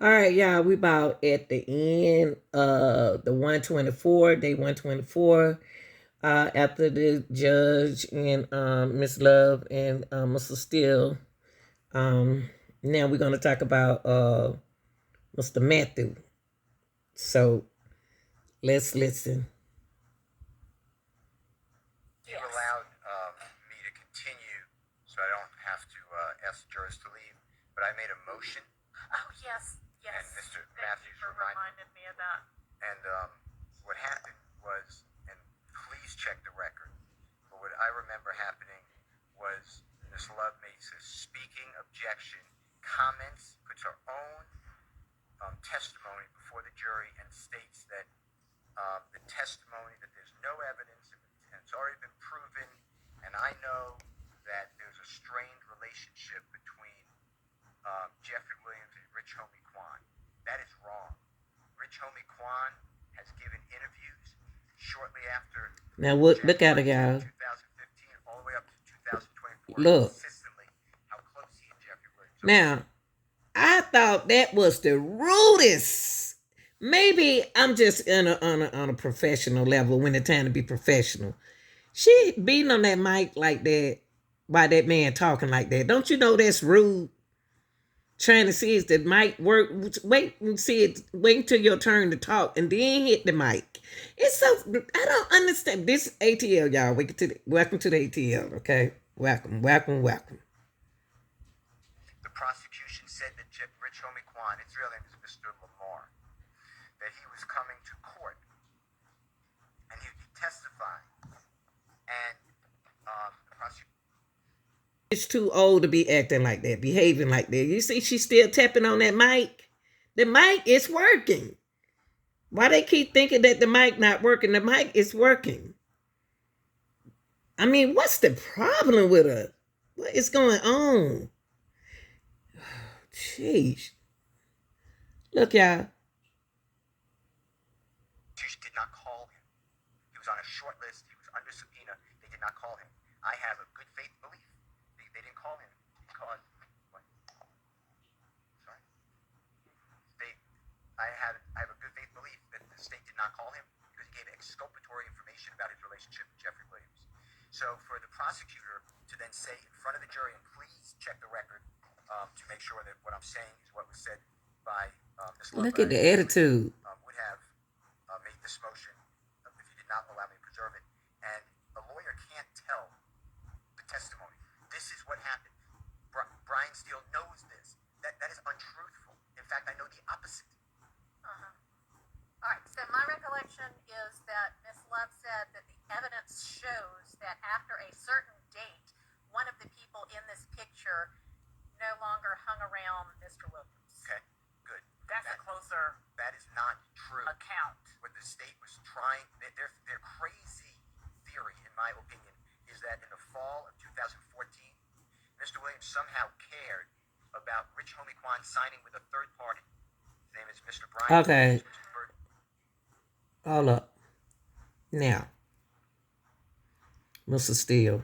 All right, y'all, we about at the end of the 124, day 124. After the judge and Miss Love and Mr. Steele. Now we're gonna talk about Mr. Matthew. So let's listen. You allowed me to continue, so I don't have to ask the jurors to leave. But I made a motion. Oh, yes. And Mr. Matthews reminded me of that. And what happened was, and please check the record, but what I remember happening was Ms. Love makes a speaking objection, comments, puts her own testimony before the jury, and states that the testimony, that there's no evidence, and it's already been proven, and I know that there's a strained relationship between Jeffrey Williams and Rich Homie Quan. That is wrong. Rich Homie Quan has given interviews shortly after. Now look at it, y'all. 2015 all the way up to 2024. Look. Consistently how close he and Jeffrey Williams are. Now, I thought that was the rudest. Maybe I'm just on a professional level when it's time to be professional. She beating on that mic like that by that man talking like that. Don't you know that's rude? Trying to see if the mic work. Wait and see it. Wait until your turn to talk and then hit the mic. It's so I don't understand this ATL, y'all. Welcome to the ATL. Okay, welcome. The prosecution said that Rich Homie Quan, his real name is Mr. Lamar, that he was coming to court and he'd be testifying. And the prosecution. It's too old to be acting like that, behaving like that. You see, she's still tapping on that mic. The mic is working. Why they keep thinking that the mic not working? The mic is working. I mean, what's the problem with her? What is going on? Jeez. Look, y'all. She did not call him. He was on a short list. He was under subpoena. They did not call him. I have a good faith belief. They didn't call him because what? Sorry. I have a good faith belief that the state did not call him because he gave exculpatory information about his relationship with Jeffrey Williams. So for the prosecutor to then say in front of the jury, and please check the record to make sure that what I'm saying is what was said by Ms. Love. Look at the attitude. Would have made this motion if you did not allow me to preserve it. And a lawyer can't tell the testimony. This is what happened. Brian Steele knows this. That is untruthful. In fact, I know the opposite. All right, so my recollection is that Ms. Love said that the evidence shows that after a certain date, one of the people in this picture no longer hung around Mr. Williams. Okay, good. That's a closer That is not true. account. What the state was trying, their crazy theory, in my opinion, is that in the fall of 2014, Mr. Williams somehow cared about Rich Homie Quan signing with a third party. His name is Mr. Brian. Okay. Hold up. Now, Mr. Steele,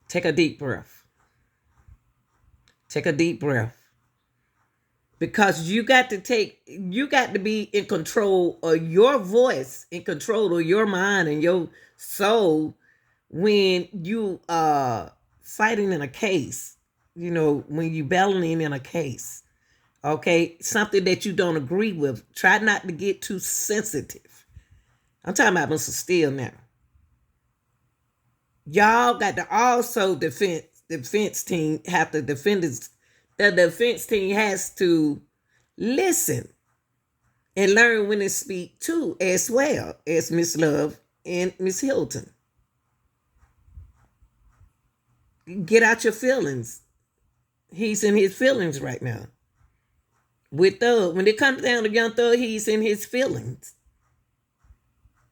take a deep breath. Take a deep breath. Because you got to be in control of your voice, in control of your mind and your soul when you are fighting in a case, when you battling in a case. Okay, something that you don't agree with. Try not to get too sensitive. I'm talking about Mr. Steele now. Y'all got to also defense team have to defend this. The defense team has to listen and learn when to speak too, as well as Miss Love and Miss Hilton. Get out your feelings. He's in his feelings right now. With Thug, when it comes down to Young Thug, he's in his feelings.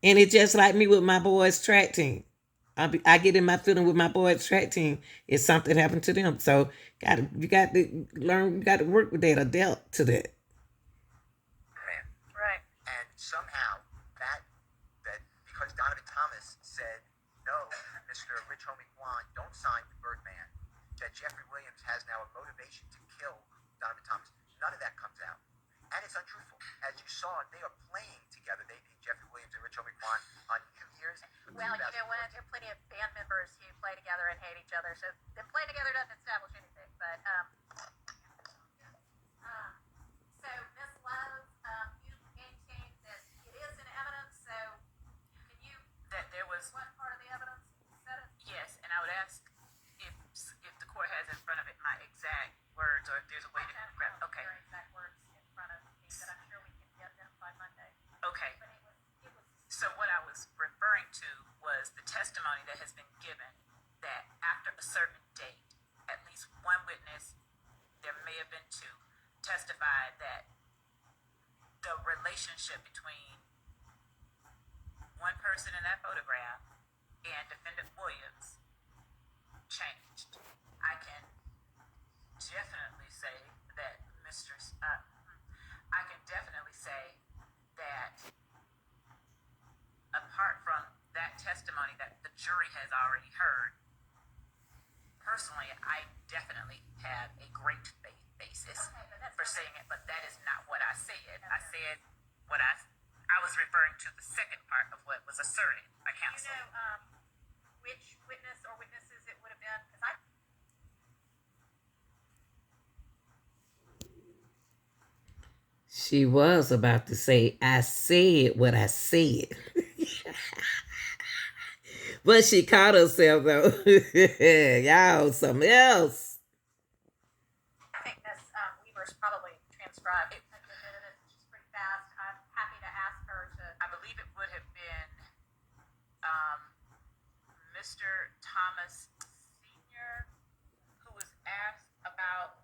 And it's just like me with my boys' track team. I get in my feeling with my boys' track team if something happened to them. So you got to learn, you got to work with that, adapt to that. Right. And somehow that because Donovan Thomas said, no, Mr. Rich Homie Quan, don't sign with Birdman, that Jeffrey Williams has now a motivation to kill Donovan Thomas. None of that comes saw they are playing together. They beat Jeffrey Williams and Rich Homie on New Year's. Well, you know what? There are plenty of band members who play together and hate each other, so them playing together doesn't establish anything. But so Miss Love, you maintain that it is in evidence. So can you? That there was. What part of the evidence said it? Yes, and I would ask if the court has in front of it my exact words, or if there's a way to grab. Okay. Your exact words in front of me that I'm sure we can get them by Monday. Okay. But it was. So what I was referring to was the testimony that has been given that after a certain date, at least one witness, there may have been two, testified that the relationship between one person in that photograph and defendant Williams changed. I can definitely say that I can definitely say that apart from that testimony that the jury has already heard, personally, I definitely have a great faith basis for saying it, but that is not what I said. I said what I was referring to the second part of what was asserted by counsel. Do you know which witness or witnesses it would have been? Because She was about to say, I said what I said. But she caught herself, though. Y'all, something else. I think Miss Weaver's probably transcribed. She's pretty fast. I'm happy to ask her to. I believe it would have been Mr. Thomas Sr., who was asked about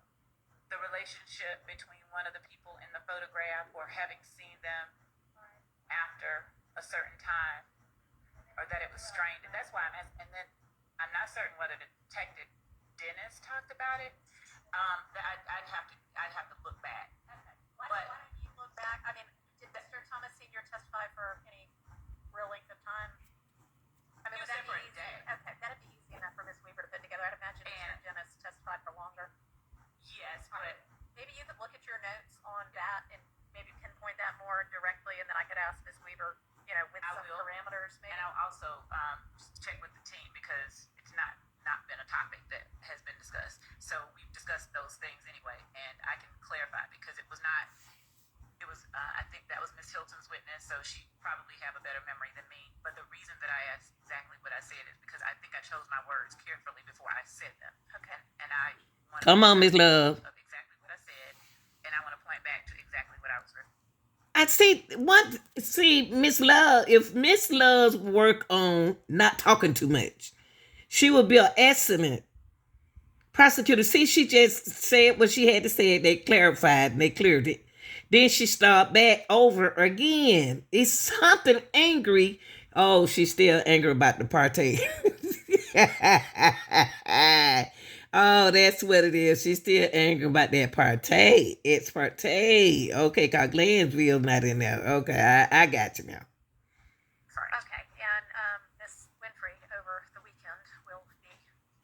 the relationship between one of the people in the photograph or having seen them after a certain time, or that it was strained. And that's why I'm asking. And then I'm not certain whether the detective Dennis talked about it. I'd have to look back. Okay. Why don't you look back? I mean, did Mr. Thomas Sr. testify for any real length of time? I mean, It was would that for be a easy? day. Okay, that'd be easy enough for Miss Weaver to put together. I'd imagine Mr. Dennis testified for longer. Yes, but Maybe you could look at your notes on that and maybe pinpoint that more directly, and then I could ask Miss Weaver, with I some will. parameters, maybe. And I'll also check with the team because it's not been a topic that has been discussed. So we've discussed those things anyway, and I can clarify because it was not. It was I think that was Miss Hilton's witness, so she probably have a better memory than me. But the reason that I asked exactly what I said is because I think I chose my words carefully before I said them. Okay. And I want Come on, Miss Love. of exactly what I said, and I want to point back to exactly what I was referring. Miss Love, if Miss Love's work on not talking too much, she would be an excellent prosecutor. See, she just said what she had to say. They clarified and they cleared it. Then she started back over again. It's something angry. Oh, she's still angry about the partay. Oh, that's what it is. She's still angry about that partay. It's partay. Okay, cause Glanville's not in there. Okay, I got you now. Sorry. Okay, and Miss Winfrey over the weekend will be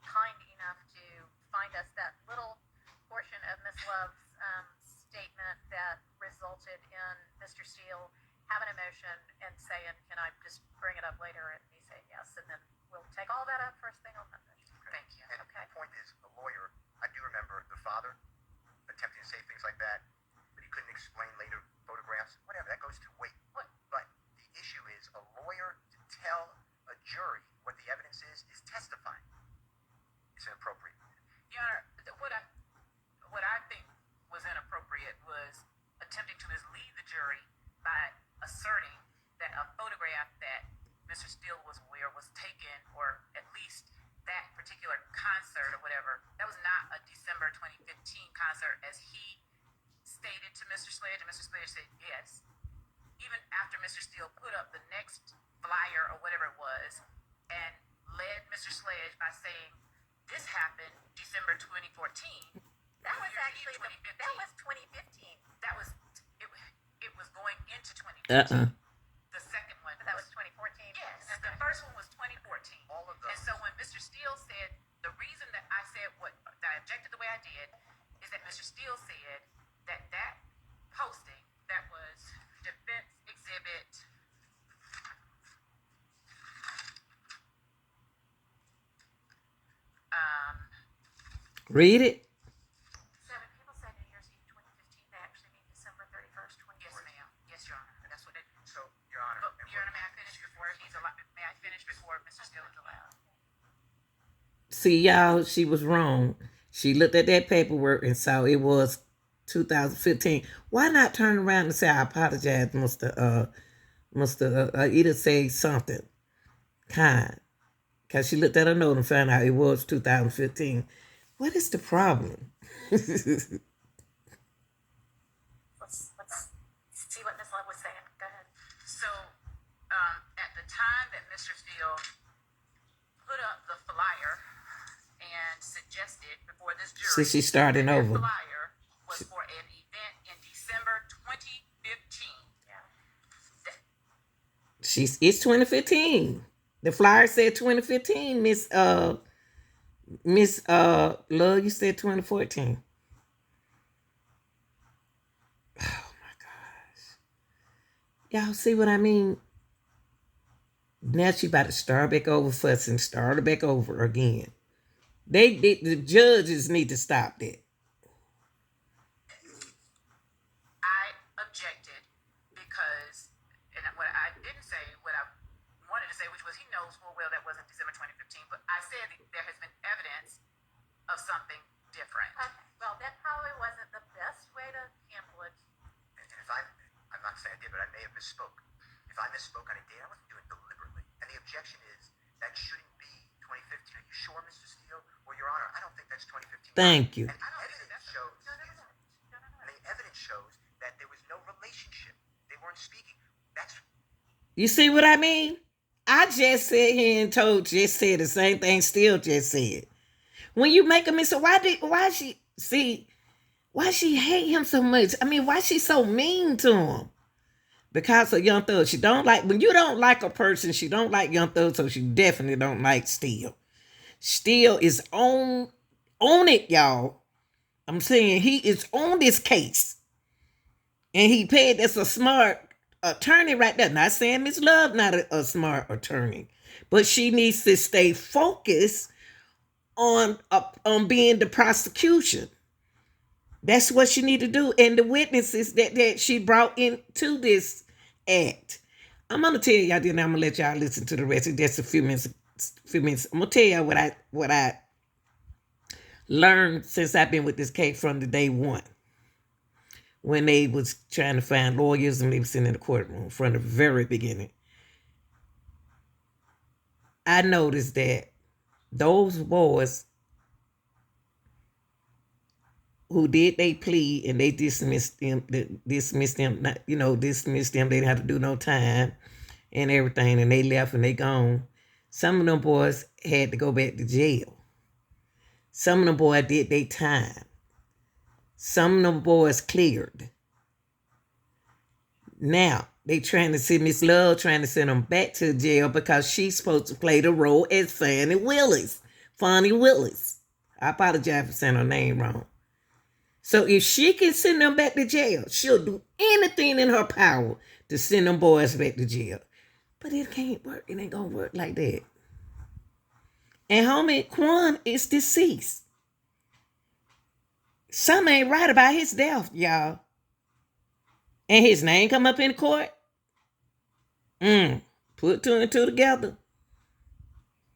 kind enough to find us that little portion of Miss Love's statement that resulted in Mr. Steele having a motion and saying, "Can I just bring it up later?" And he said yes, and then we'll take all that up first thing on Monday. Thank you. And the point is, the lawyer, I do remember the father attempting to say things like that, but he couldn't explain later photographs. Whatever, that goes to weight. But the issue is, a lawyer to tell a jury what the evidence is testifying. It's inappropriate. Your Honor, what I think was inappropriate was attempting to mislead the jury by asserting that a photograph that Mr. Steele was aware was taken, or at least that particular concert or whatever, that was not a December 2015 concert as he stated to Mr. Sledge, and Mr. Sledge said yes. Even after Mr. Steele put up the next flyer or whatever it was and led Mr. Sledge by saying this happened December 2014. That was actually 2015. that was 2015. That was it was going into 2015. The second one. But that was 2014. Yes. Okay. The first one was 2014. All of those. And so when Mr. Steele said, the reason that I said that I objected the way I did is that Mr. Steele said that posting that was Read it. So when people say New Year's Eve 2015, they actually mean December 31st, Yes, 2014. ma'am. Yes, Your Honor. That's what they. So, Your Honor, But, and Your Honor, may I finish before he's allowed? May I finish before Mr. Steele is allowed? See, y'all, she was wrong. She looked at that paperwork and saw it was 2015. Why not turn around and say, I apologize, either say something kind. Because she looked at her note and found out it was 2015. What is the problem? Let's see what Ms. Love was saying. Go ahead. So, at the time that Mr. Steele put up the flyer and suggested before this jury, See, she's starting that over. flyer was for an event in December 2015. Yeah. It's 2015. The flyer said 2015, Miss Love, you said 2014. Oh my gosh. Y'all see what I mean? Now she about to start back over fussing, start her back over again. The judges need to stop that. I objected because, and what I didn't say, what I wanted to say, which was he knows full well that wasn't December 2015, but I said that there has been evidence of something different. Okay. Well, that probably wasn't the best way to handle it. and if I'm not saying I did, but I may have misspoke. If I misspoke on a date, I wasn't doing it deliberately. And the objection is that shouldn't be 2015. Are you sure, Mr. Steele? Well, Your Honor, I don't think that's 2015. Thank you. And evidence shows. No. The evidence shows that there was no relationship. They weren't speaking. That's. You see what I mean? I just sat here and just said the same thing Steele just said. When you make a mistake, why she hate him so much? I mean, why she so mean to him? Because of Young Thug. She don't like, when you don't like a person, she don't like Young Thug, so she definitely don't like Steele. Steele is on it, y'all. I'm saying he is on this case. And he paid, that's a smart attorney right there. Not saying Miss Love not a smart attorney, but she needs to stay focused on being the prosecution. That's what she need to do. And the witnesses that she brought into this act. I'm gonna tell y'all, then I'm gonna let y'all listen to the rest of just a few minutes. I'm gonna tell y'all what I learned since I've been with this case from the day one. When they was trying to find lawyers and they was sitting in the courtroom from the very beginning. I noticed that those boys who did they plea and they dismissed them, they didn't have to do no time and everything, and they left and they gone. Some of them boys had to go back to jail. Some of them boys did their time. Some of them boys cleared. Now, they trying to send Miss Love, trying to send them back to jail because she's supposed to play the role as Fannie Willis. I apologize for saying her name wrong. So if she can send them back to jail, she'll do anything in her power to send them boys back to jail. But it can't work. It ain't gonna work like that. And homie Quan is deceased. Something ain't right about his death, y'all. And his name come up in court. Put two and two together.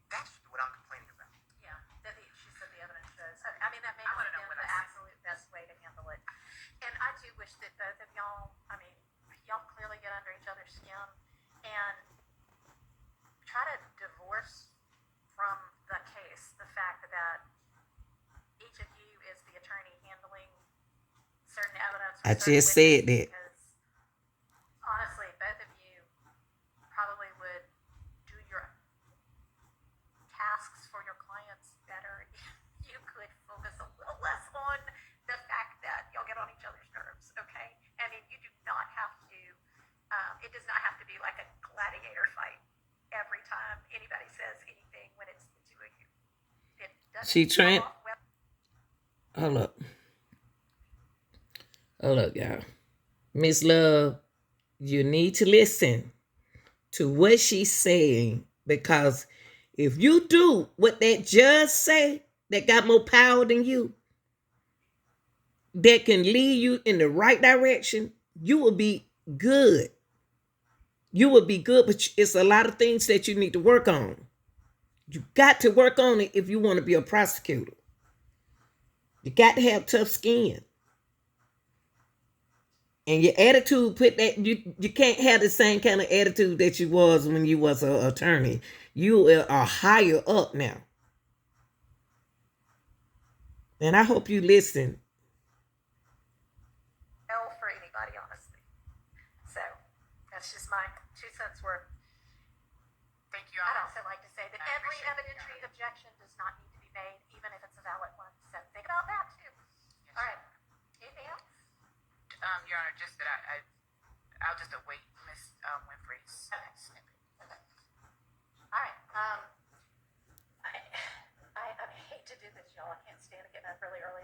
That's what I'm complaining about. Yeah, she said the evidence shows. I mean, that may not have been the absolute best way to handle it. And I do wish that both of y'all, y'all clearly get under each other's skin and try to divorce from the case the fact that each of you is the attorney handling certain evidence. I just said that. Because honestly, both of you probably would do your tasks for your clients better if you could focus a little less on the fact that y'all get on each other's nerves, okay? I mean, you do not have to, it does not have to be like a gladiator fight every time anybody says anything when it's the two of you. It doesn't She trying. well. Hold up, y'all. Miss Love, you need to listen to what she's saying, because if you do what that judge say, that got more power than you, that can lead you in the right direction, you will be good. You will be good, but it's a lot of things that you need to work on. You got to work on it if you want to be a prosecutor. You got to have tough skin. And your attitude, put that you can't have the same kind of attitude that you was when you was an attorney. You are higher up now. And I hope you listen. Hell for anybody, honestly. So that's just my 2 cents worth. Thank you. I'd also like to say that I every appreciate evidentiary objection does not need to be made, even if it's a valid one. So think about that too. Yes. All right. Anything else? Your Honor, just that I'll just await Miss Winfrey's snippet. Okay. All right. I hate to do this, y'all. I can't stand getting up really early